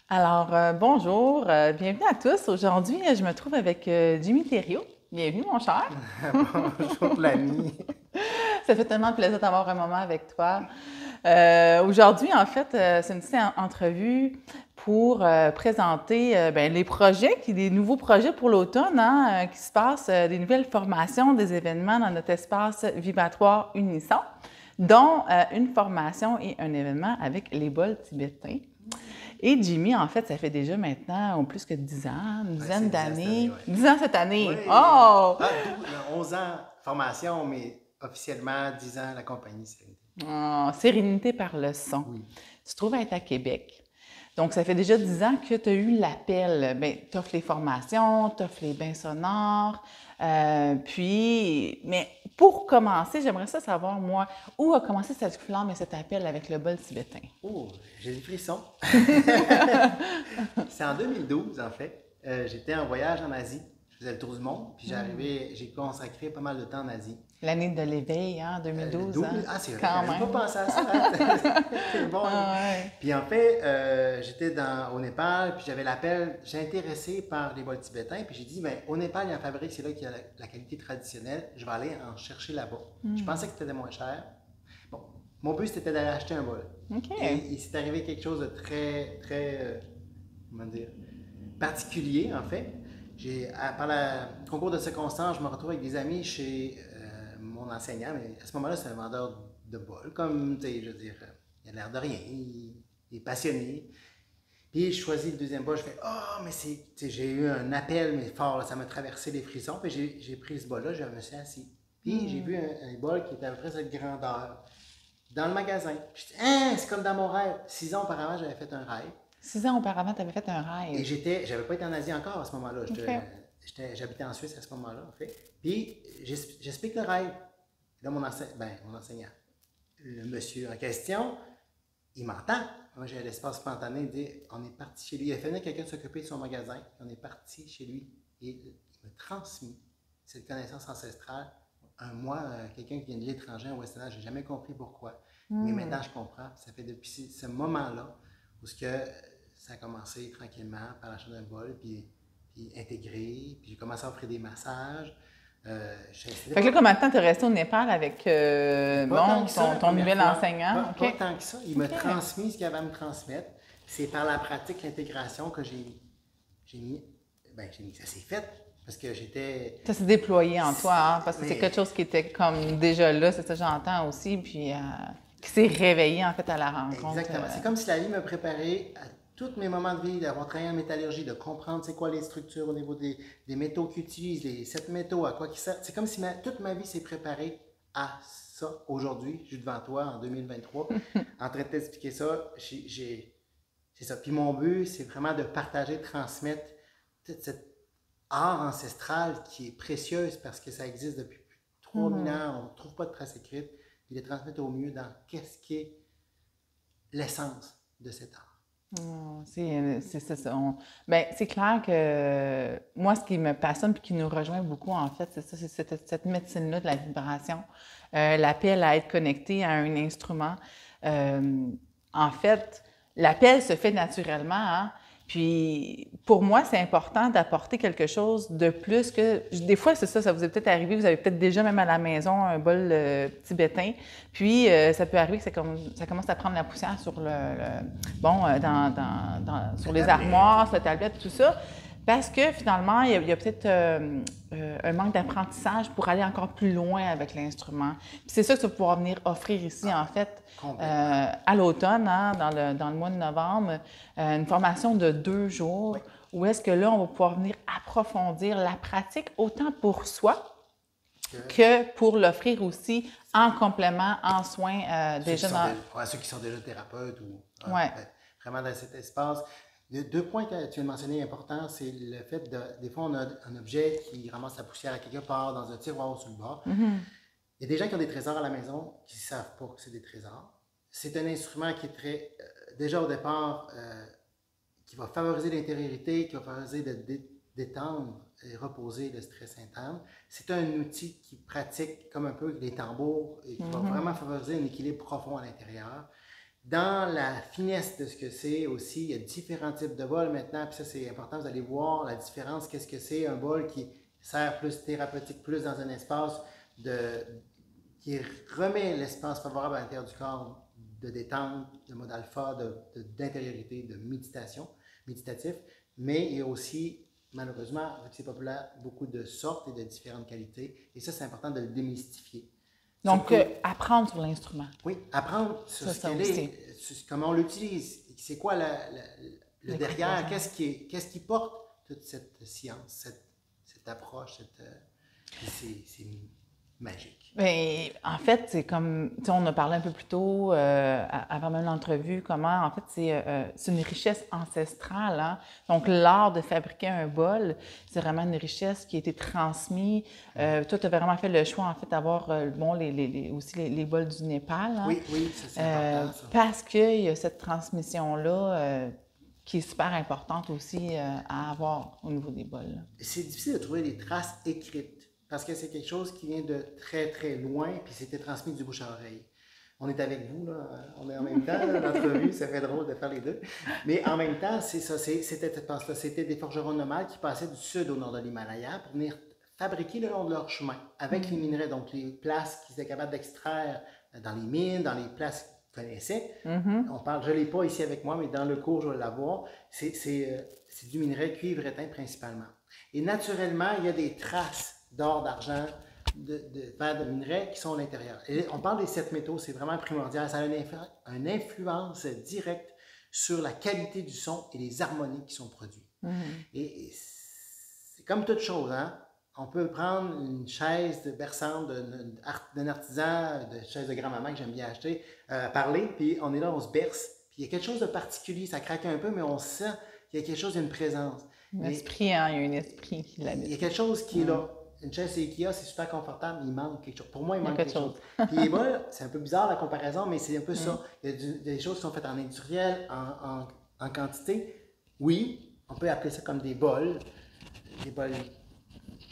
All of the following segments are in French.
Alors, bonjour, bienvenue à tous. Aujourd'hui, je me trouve avec Jimmy Thériault. Bienvenue, mon cher. Bonjour l'ami. Ça fait tellement plaisir d'avoir un moment avec toi. Aujourd'hui, en fait, c'est une petite entrevue pour présenter ben, les projets, les nouveaux projets pour l'automne, hein, qui se passent, des nouvelles formations, des événements dans notre espace vibratoire Unisson, dont une formation et un événement avec les bols tibétains. Et Jimmy, en fait, ça fait déjà maintenant plus que 10 ans, une Ouais, c'est dizaine 10 ans cette année, d'années. ouais. 10 ans cette année! Oui. Oh! 11 ans formation, mais officiellement 10 ans la compagnie Sérénité. Oh, Sérénité par le son. Oui. Tu te trouves être à Québec. Donc, ça fait déjà 10 ans que tu as eu l'appel. Bien, tu offres les formations, tu offres les bains sonores. Mais pour commencer, j'aimerais ça savoir, moi, où a commencé cette flamme et cet appel avec le bol tibétain? Oh, j'ai des frissons. C'est en 2012, en fait. J'étais en voyage en Asie. Je faisais le tour du monde, puis j'ai consacré pas mal de temps en Asie. L'année de l'éveil, hein, 2012, hein? Ah, c'est vrai, Quand j'avais pas même. pensé à ça. Hein? C'est bon. Ah ouais. Puis en fait, j'étais au Népal, puis j'avais l'appel, j'ai intéressé par les bols tibétains, puis j'ai dit, ben, au Népal, il y a un fabrique, c'est là qu'il y a la qualité traditionnelle, je vais aller en chercher là-bas. Je pensais que c'était moins cher. Bon, mon but, c'était d'aller acheter un bol. OK. Et il s'est arrivé quelque chose de très, très, comment dire, particulier, en fait. Par le concours de circonstances, je me retrouve avec des amis chez mon enseignant, mais à ce moment-là, c'est un vendeur de bol, comme, tu sais, je veux dire, il a l'air de rien, il est passionné. Puis je choisis le deuxième bol, je fais oh, mais j'ai eu un appel, mais fort, là, ça m'a traversé les frissons. Puis j'ai pris ce bol-là, je me suis assis. Puis j'ai vu un bol qui était à peu près cette grandeur dans le magasin. Je dis, hein, c'est comme dans mon rêve. 6 ans auparavant, j'avais fait un rêve. 6 ans auparavant, tu avais fait un Et rêve. j'avais pas été en Asie encore à ce moment-là. OK. J'habitais en Suisse à ce moment-là, en fait. Puis j'explique le rêve. Là, mon enseignant, le monsieur en question, il m'entend. Moi, j'ai l'espace spontané. Il dit, on est parti chez lui. Il a fait venir quelqu'un de s'occuper de son magasin. On est parti chez lui. Et il m'a transmis cette connaissance ancestrale. Moi, quelqu'un qui vient de l'étranger, en West End, j'ai jamais compris pourquoi. Mais maintenant, je comprends. Ça fait depuis ce moment-là où ça a commencé tranquillement par l'achat d'un bol, puis intégré, puis j'ai commencé à offrir des massages. Fait que là, combien de temps t'es resté au Népal avec Pas tant que ça la ton première nouvel fois. enseignant? Pas OK. tant que ça. Il m'a OK. transmis ce qu'il avait à me transmettre. C'est par la pratique, l'intégration que j'ai mis. Ben, ça s'est fait parce que j'étais. Ça s'est déployé en toi, hein, parce que c'est Mais quelque chose qui était comme déjà là, c'est ça que j'entends aussi, puis qui s'est réveillé en fait à la rencontre. exactement. C'est comme si la vie me préparait à tous mes moments de vie, d'avoir travaillé en métallurgie, de comprendre c'est quoi les structures au niveau des métaux qu'ils utilisent, les 7 métaux, à quoi ils servent. C'est comme si toute ma vie s'est préparée à ça. Aujourd'hui, je suis devant toi en 2023, en train de t'expliquer ça. C'est ça. Puis mon but, c'est vraiment de partager, de transmettre toute cette art ancestral qui est précieuse parce que ça existe depuis plus de 3000 ans, on ne trouve pas de traces écrites, puis de transmettre au mieux dans qu'est-ce qui est l'essence de cet art. C'est ça. Ben, c'est clair que moi, ce qui me passionne et qui nous rejoint beaucoup, en fait, c'est ça, c'est cette médecine-là de la vibration, l'appel à être connecté à un instrument. En fait, l'appel se fait naturellement, hein? Puis, pour moi, c'est important d'apporter quelque chose de plus que... Des fois, c'est ça, ça vous est peut-être arrivé, vous avez peut-être déjà même à la maison un bol tibétain, puis ça peut arriver que ça commence à prendre la poussière sur sur les armoires, sur la tablette, tout ça, parce que finalement, il y a peut-être un manque d'apprentissage pour aller encore plus loin avec l'instrument. Puis c'est ça que tu vas pouvoir venir offrir ici, en fait, à l'automne, hein, dans le mois de novembre, une formation de 2 jours, Oui. où est-ce que là, on va pouvoir venir approfondir la pratique autant pour soi que pour l'offrir aussi en complément, en soins déjà dans... Ceux qui sont déjà thérapeutes ou Ouais. vraiment dans cet espace. Deux points que tu viens de mentionner importants, c'est le fait des fois, on a un objet qui ramasse la poussière à quelque part dans un tiroir ou sur le bord. Il y a des gens qui ont des trésors à la maison qui ne savent pas que c'est des trésors. C'est un instrument qui est très, déjà au départ, qui va favoriser l'intériorité, qui va favoriser de détendre et reposer le stress interne. C'est un outil qui pratique comme un peu les tambours et qui va vraiment favoriser un équilibre profond à l'intérieur. dans la finesse de ce que c'est aussi, il y a différents types de bols maintenant, puis ça c'est important, vous allez voir la différence, qu'est-ce que c'est un bol qui sert plus thérapeutique, plus dans un espace qui remet l'espace favorable à l'intérieur du corps, de détente, de mode alpha, d'intériorité, de méditation, méditatif, mais il y a aussi, malheureusement, vu que c'est populaire, beaucoup de sortes et de différentes qualités, et ça c'est important de le démystifier. Donc, apprendre sur l'instrument. Oui, apprendre sur ce qu'elle est, comment on l'utilise, c'est quoi le derrière, qu'est-ce qui porte toute cette science, cette approche, c'est magique. Bien, en fait, c'est comme, tu sais, on a parlé un peu plus tôt, avant même l'entrevue, comment, en fait, c'est une richesse ancestrale. Hein? Donc, l'art de fabriquer un bol, c'est vraiment une richesse qui a été transmise. Toi, tu as vraiment fait le choix, en fait, d'avoir, bon, aussi les bols du Népal. Hein? Oui, ça, c'est important, ça. Parce qu'il y a cette transmission-là qui est super importante aussi à avoir au niveau des bols. C'est difficile de trouver des traces écrites. Parce que c'est quelque chose qui vient de très, très loin, puis c'était transmis du bouche à oreille. On est avec vous, là, on est en même temps, dans l'entrevue, ça fait drôle de faire les deux. Mais en même temps, c'est ça, c'était des forgerons nomades qui passaient du sud au nord de l'Himalaya pour venir fabriquer le long de leur chemin, avec les minerais, donc les places qu'ils étaient capables d'extraire dans les mines, dans les places qu'ils connaissaient. On parle, je ne l'ai pas ici avec moi, mais dans le cours, je vais l'avoir. C'est du minerai cuivre éteint principalement. Et naturellement, il y a des traces d'or, d'argent, de verre, de minerais qui sont à l'intérieur. Et on parle des 7 métaux, c'est vraiment primordial. Ça a une influence directe sur la qualité du son et les harmonies qui sont produites. Et c'est comme toute chose, hein? On peut prendre une chaise de berçante d'un artisan, de chaise de grand-maman que j'aime bien acheter, parler, puis on est là, on se berce. Puis il y a quelque chose de particulier, ça craque un peu, mais on sent qu'il y a quelque chose, il y a une présence. Un esprit, hein? Il y a un esprit qui l'habite. Il y a quelque chose qui est là. Une chaise Ikea, c'est super confortable, mais il manque quelque chose. Pour moi, il manque quelque chose. Puis les bols, c'est un peu bizarre la comparaison, mais c'est un peu ça. Il y a des choses qui sont faites en industriel, en quantité. Oui, on peut appeler ça comme des bols.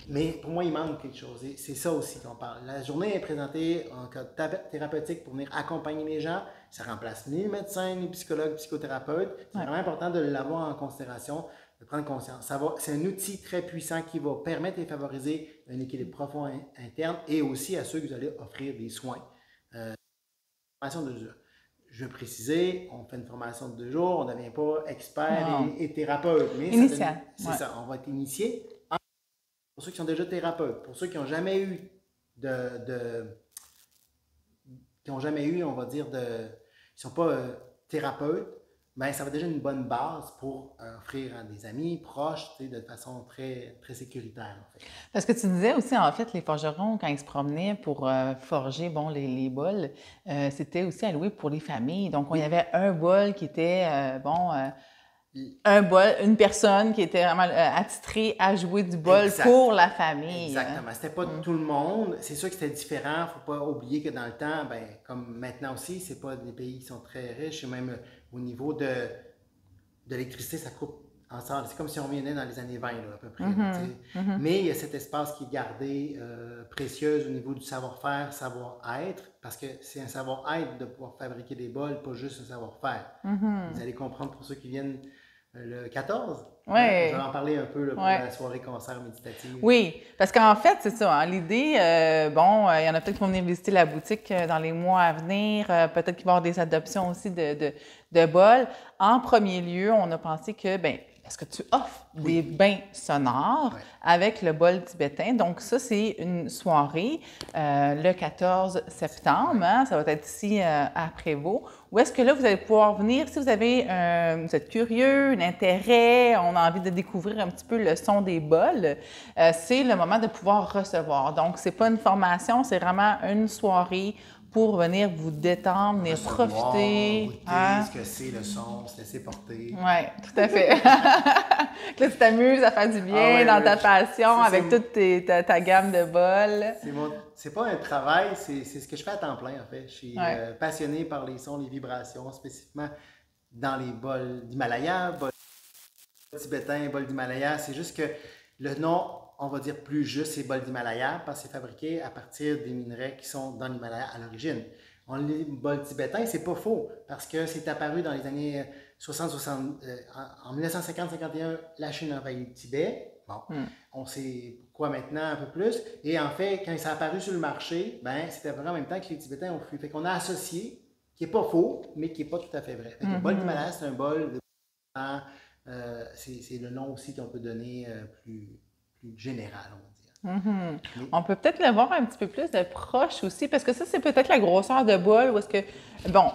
Mais pour moi, il manque quelque chose. Et c'est ça aussi qu'on parle. La journée est présentée en cas thérapeutique pour venir accompagner les gens. Ça remplace ni les médecins, ni les psychologues, psychothérapeutes. C'est vraiment important de l'avoir en considération, de prendre conscience. C'est un outil très puissant qui va permettre et favoriser un équilibre profond interne et aussi à ceux que vous allez offrir des soins. Formation de 2 jours. Je veux préciser, on fait une formation de 2 jours, on ne devient pas expert et thérapeute. Mais initial. C'est ça, on va être initié. Pour ceux qui sont déjà thérapeutes, pour ceux qui n'ont jamais eu on va dire, qui ne sont pas thérapeutes, ben, ça va déjà une bonne base pour offrir à des amis, proches, de façon très, très sécuritaire. En fait. Parce que tu disais aussi, en fait, les forgerons, quand ils se promenaient pour forger bon, les bols, c'était aussi alloué pour les familles. Donc, il y avait un bol qui était, un bol, une personne qui était vraiment attitrée à jouer du bol pour la famille. Exactement. C'était pas tout le monde. C'est sûr que c'était différent. Il ne faut pas oublier que dans le temps, ben, comme maintenant aussi, c'est pas des pays qui sont très riches. Et même au niveau de l'électricité, ça coupe ensemble. C'est comme si on revenait dans les années 20, là, à peu près. Mais il y a cet espace qui est gardé précieux au niveau du savoir-faire, savoir-être, parce que c'est un savoir-être de pouvoir fabriquer des bols, pas juste un savoir-faire. Vous allez comprendre pour ceux qui viennent le 14. Ouais. Je vais en parler un peu là, pour la soirée concert méditative. Oui, parce qu'en fait, c'est ça. Hein, l'idée, il y en a peut-être qui vont venir visiter la boutique dans les mois à venir. Peut-être qu'il va y avoir des adoptions aussi de bols. En premier lieu, on a pensé que, est-ce que tu offres des bains sonores avec le bol tibétain? Donc, ça, c'est une soirée le 14 septembre. Hein, ça va être ici à Prévost. Où est-ce que là, vous allez pouvoir venir, si vous avez vous êtes curieux, un intérêt, on a envie de découvrir un petit peu le son des bols, c'est le moment de pouvoir recevoir. Donc, c'est pas une formation, c'est vraiment une soirée pour venir vous détendre, venir profiter. Goûter ce que c'est le son, se laisser porter. Oui, tout à fait. Là, tu t'amuses à faire du bien dans ta passion avec toute ta gamme de bols. C'est pas un travail, c'est ce que je fais à temps plein en fait. Je suis passionné par les sons, les vibrations, spécifiquement dans les bols d'Himalaya, bols tibétains, bols d'Himalaya. C'est juste que le nom, on va dire plus juste, c'est bol d'Himalaya parce que c'est fabriqué à partir des minerais qui sont dans l'Himalaya à l'origine. On lit bol tibétain, c'est pas faux, parce que c'est apparu dans les années 60, en 1950-51, la Chine a envahi le Tibet. Bon, on sait pourquoi maintenant un peu plus. Et en fait, quand ça a apparu sur le marché, ben c'était vraiment en même temps que les Tibétains ont fui. Fait qu'on a associé, qui n'est pas faux, mais qui n'est pas tout à fait vrai. Fait que le bol d'Himalaya, c'est un bol de c'est le nom aussi qu'on peut donner plus général, on va dire. On peut peut-être le voir un petit peu plus de proche aussi, parce que ça, c'est peut-être la grosseur de bol, où est-ce que... Bon,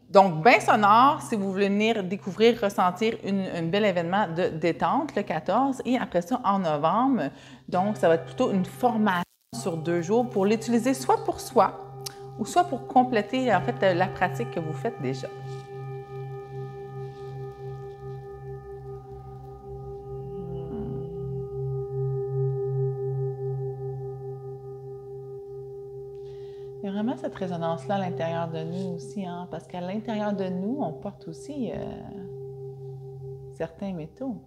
donc, bien sonore, si vous voulez venir découvrir, ressentir un bel événement de détente le 14, et après ça, en novembre, donc, ça va être plutôt une formation sur 2 jours pour l'utiliser soit pour soi, ou soit pour compléter, en fait, la pratique que vous faites déjà. Il y a vraiment cette résonance-là à l'intérieur de nous aussi, hein, parce qu'à l'intérieur de nous, on porte aussi certains métaux.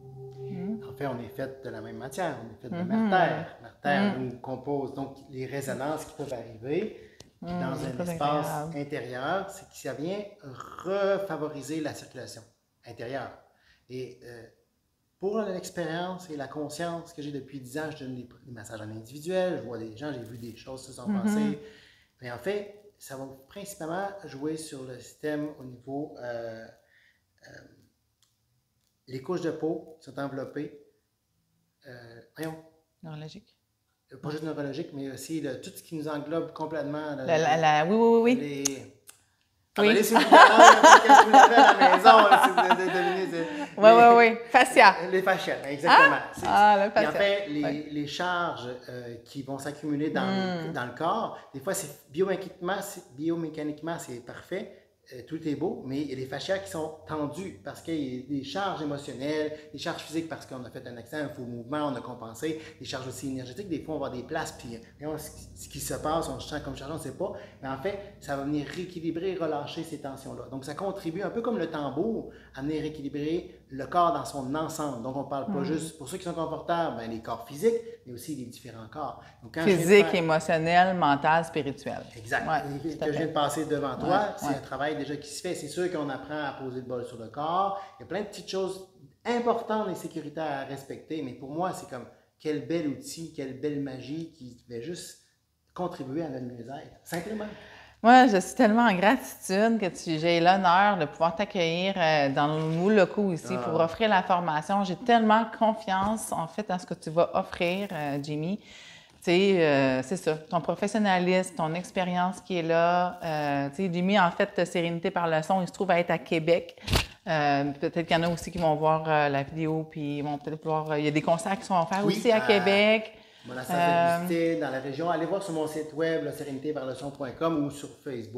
En fait, on est fait de la même matière, on est fait de mère-terre. Mère-terre nous compose, donc les résonances qui peuvent arriver dans un espace intérieur, c'est que ça vient refavoriser la circulation intérieure. Et pour l'expérience et la conscience que j'ai depuis 10 ans, je donne des massages en individuel, je vois des gens, j'ai vu des choses se sont passées. Mais en fait, ça va principalement jouer sur le système au niveau les couches de peau qui sont enveloppées. Neurologique. Pas juste neurologique, mais aussi tout ce qui nous englobe complètement. Oui. Allez, si vous l'avez à la maison, si vous devinez. Oui. Fascia. Les fascias, exactement. Le fascia. Et en fait, les charges qui vont s'accumuler dans le corps, des fois, biomécaniquement, c'est parfait. Tout est beau, mais il y a des fascias qui sont tendus parce qu'il y a des charges émotionnelles, des charges physiques parce qu'on a fait un accident, un faux mouvement, on a compensé, des charges aussi énergétiques. Des fois, on va avoir des places, puis ce qui se passe, on se sent comme chargé, on ne sait pas. Mais en fait, ça va venir rééquilibrer, relâcher ces tensions-là. Donc, ça contribue un peu comme le tambour à venir rééquilibrer le corps dans son ensemble. Donc, on ne parle pas juste, pour ceux qui sont confortables, les corps physiques, mais aussi les différents corps. Donc, physique, émotionnel, mental, spirituel. Exact. Ce que je viens de passer devant toi, c'est un travail déjà qui se fait. C'est sûr qu'on apprend à poser le bol sur le corps. Il y a plein de petites choses importantes et sécuritaires à respecter, mais pour moi, c'est comme quel bel outil, quelle belle magie qui va juste contribuer à notre mieux-être, simplement. Moi, je suis tellement en gratitude que j'ai l'honneur de pouvoir t'accueillir dans nos locaux ici pour offrir la formation. J'ai tellement confiance, en fait, en ce que tu vas offrir, Jamie. Tu sais, c'est ça, ton professionnalisme, ton expérience qui est là. Tu sais, Jamie, en fait, Sérénité par le son, il se trouve à être à Québec. Peut-être qu'il y en a aussi qui vont voir la vidéo, puis ils vont peut-être voir... il y a des concerts qui sont offerts aussi à Québec. Dans la région, allez voir sur mon site web, sérénitéparleson.com ou sur Facebook.